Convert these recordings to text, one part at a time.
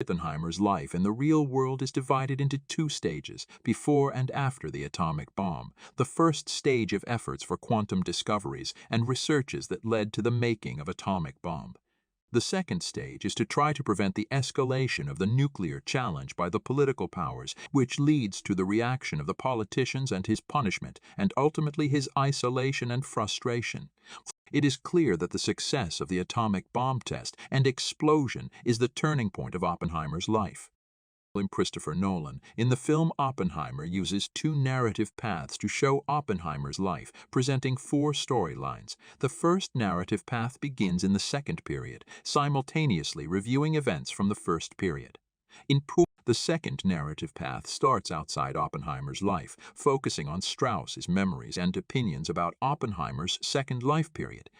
Oppenheimer's life in the real world is divided into two stages, before and after the atomic bomb. The first stage of efforts for quantum discoveries and researches that led to the making of atomic bomb. The second stage is to try to prevent the escalation of the nuclear challenge by the political powers, which leads to the reaction of the politicians and his punishment, and ultimately his isolation and frustration. It is clear that the success of the atomic bomb test and explosion is the turning point of Oppenheimer's life. Christopher Nolan, in the film Oppenheimer, uses two narrative paths to show Oppenheimer's life, presenting four storylines. The first narrative path begins in the second period, simultaneously reviewing events from the first period. The second narrative path starts outside Oppenheimer's life, focusing on Strauss's memories and opinions about Oppenheimer's second life period.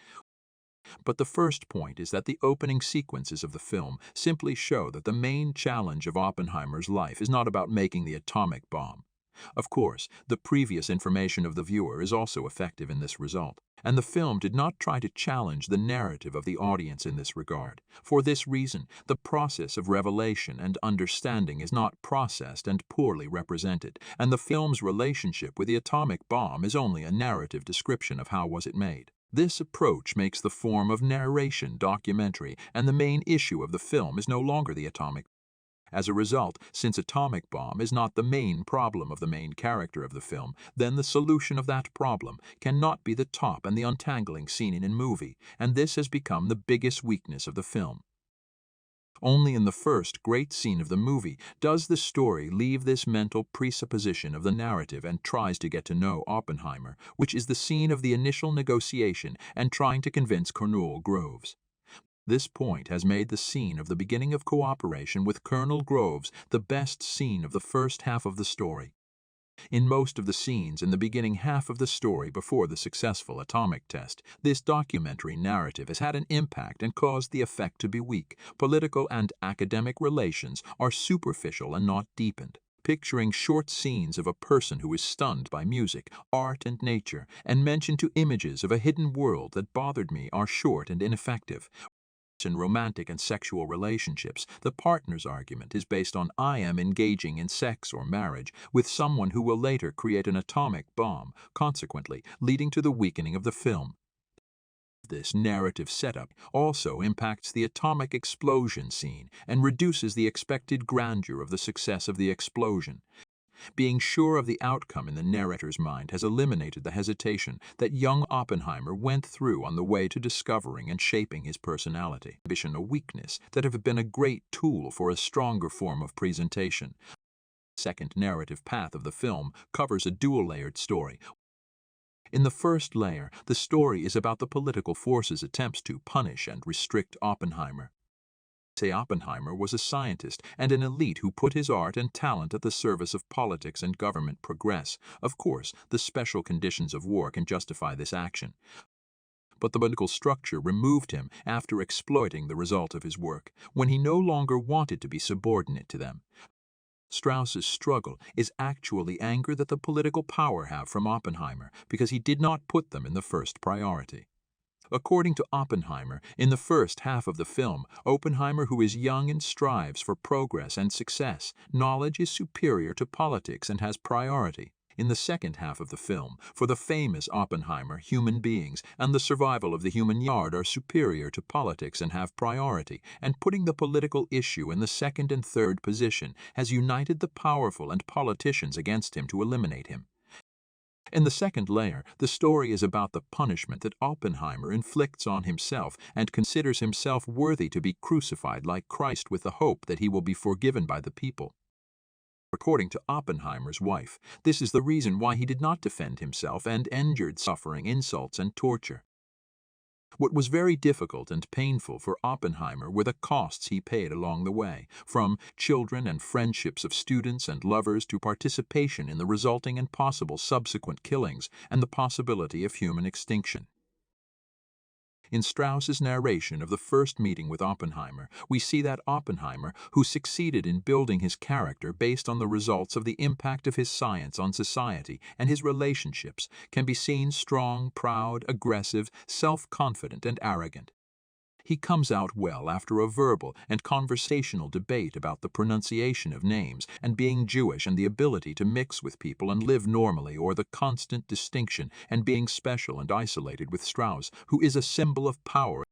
But the first point is that the opening sequences of the film simply show that the main challenge of Oppenheimer's life is not about making the atomic bomb. Of course, the previous information of the viewer is also effective in this result, and the film did not try to challenge the narrative of the audience in this regard. For this reason, the process of revelation and understanding is not processed and poorly represented, and the film's relationship with the atomic bomb is only a narrative description of how was it made. This approach makes the form of narration documentary, and the main issue of the film is no longer the atomic bomb. As a result, since atomic bomb is not the main problem of the main character of the film, then the solution of that problem cannot be the top and the untangling scene in a movie, and this has become the biggest weakness of the film. Only in the first great scene of the movie does the story leave this mental presupposition of the narrative and tries to get to know Oppenheimer, which is the scene of the initial negotiation and trying to convince Colonel Groves. This point has made the scene of the beginning of cooperation with Colonel Groves the best scene of the first half of the story. In most of the scenes in the beginning half of the story before the successful atomic test, this documentary narrative has had an impact and caused the effect to be weak. Political and academic relations are superficial and not deepened. Picturing short scenes of a person who is stunned by music, art, and nature, and mention to images of a hidden world that bothered me are short and ineffective. In romantic and sexual relationships, the partner's argument is based on I am engaging in sex or marriage with someone who will later create an atomic bomb, consequently leading to the weakening of the film. This narrative setup also impacts the atomic explosion scene and reduces the expected grandeur of the success of the explosion. Being sure of the outcome in the narrator's mind has eliminated the hesitation that young Oppenheimer went through on the way to discovering and shaping his personality. A weakness that have been a great tool for a stronger form of presentation. The second narrative path of the film covers a dual-layered story. In the first layer, the story is about the political forces' attempts to punish and restrict Oppenheimer. Oppenheimer was a scientist and an elite who put his art and talent at the service of politics and government progress. Of course, the special conditions of war can justify this action. But the political structure removed him after exploiting the result of his work, when he no longer wanted to be subordinate to them. Strauss's struggle is actually anger that the political power have from Oppenheimer because he did not put them in the first priority. According to Oppenheimer, in the first half of the film, Oppenheimer, who is young and strives for progress and success, knowledge is superior to politics and has priority. In the second half of the film, for the famous Oppenheimer, human beings and the survival of the human yard are superior to politics and have priority, and putting the political issue in the second and third position has united the powerful and politicians against him to eliminate him. In the second layer, the story is about the punishment that Oppenheimer inflicts on himself and considers himself worthy to be crucified like Christ with the hope that he will be forgiven by the people. According to Oppenheimer's wife, this is the reason why he did not defend himself and endured suffering, insults, and torture. What was very difficult and painful for Oppenheimer were the costs he paid along the way, from children and friendships of students and lovers to participation in the resulting and possible subsequent killings and the possibility of human extinction. In Strauss's narration of the first meeting with Oppenheimer, we see that Oppenheimer, who succeeded in building his character based on the results of the impact of his science on society and his relationships, can be seen strong, proud, aggressive, self-confident, and arrogant. He comes out well after a verbal and conversational debate about the pronunciation of names and being Jewish and the ability to mix with people and live normally, or the constant distinction and being special and isolated with Strauss, who is a symbol of power.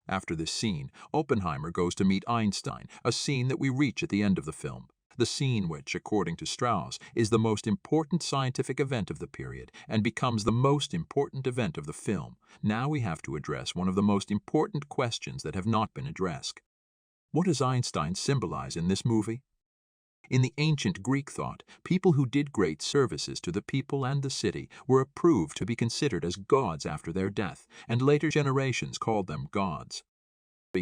After this scene, Oppenheimer goes to meet Einstein, a scene that we reach at the end of the film. The scene which, according to Strauss, is the most important scientific event of the period and becomes the most important event of the film. Now we have to address one of the most important questions that have not been addressed. What does Einstein symbolize in this movie? In the ancient Greek thought, people who did great services to the people and the city were approved to be considered as gods after their death, and later generations called them gods.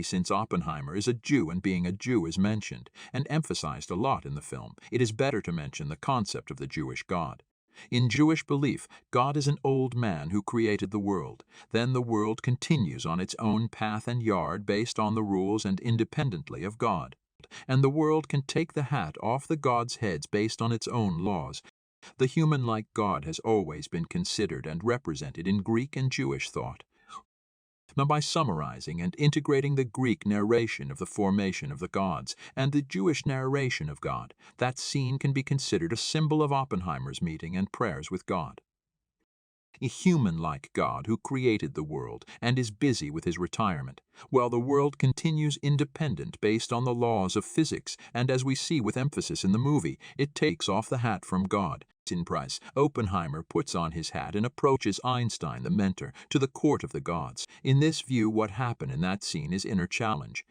Since Oppenheimer is a Jew and being a Jew is mentioned and emphasized a lot in the film, it is better to mention the concept of the Jewish God. In Jewish belief, God is an old man who created the world. Then the world continues on its own path and yard based on the rules and independently of God. And the world can take the hat off the gods' heads based on its own laws. The human-like God has always been considered and represented in Greek and Jewish thought. Now, by summarizing and integrating the Greek narration of the formation of the gods and the Jewish narration of God, that scene can be considered a symbol of Oppenheimer's meeting and prayers with God. A human-like God who created the world and is busy with his retirement, while the world continues independent based on the laws of physics, and as we see with emphasis in the movie, it takes off the hat from God. In price, Oppenheimer puts on his hat and approaches Einstein, the mentor, to the court of the gods. In this view, what happened in that scene is inner challenge.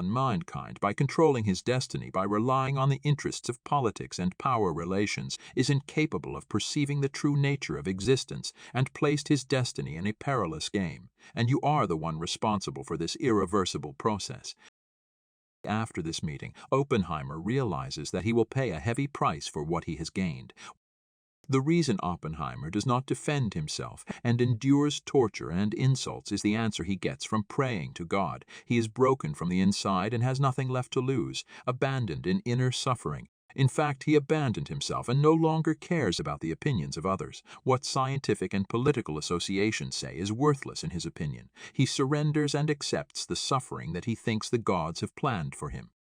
Mankind, by controlling his destiny, by relying on the interests of politics and power relations, is incapable of perceiving the true nature of existence and placed his destiny in a perilous game. And you are the one responsible for this irreversible process. After this meeting, Oppenheimer realizes that he will pay a heavy price for what he has gained. The reason Oppenheimer does not defend himself and endures torture and insults is the answer he gets from praying to God. He is broken from the inside and has nothing left to lose, abandoned in inner suffering. In fact, he abandoned himself and no longer cares about the opinions of others. What scientific and political associations say is worthless in his opinion. He surrenders and accepts the suffering that he thinks the gods have planned for him.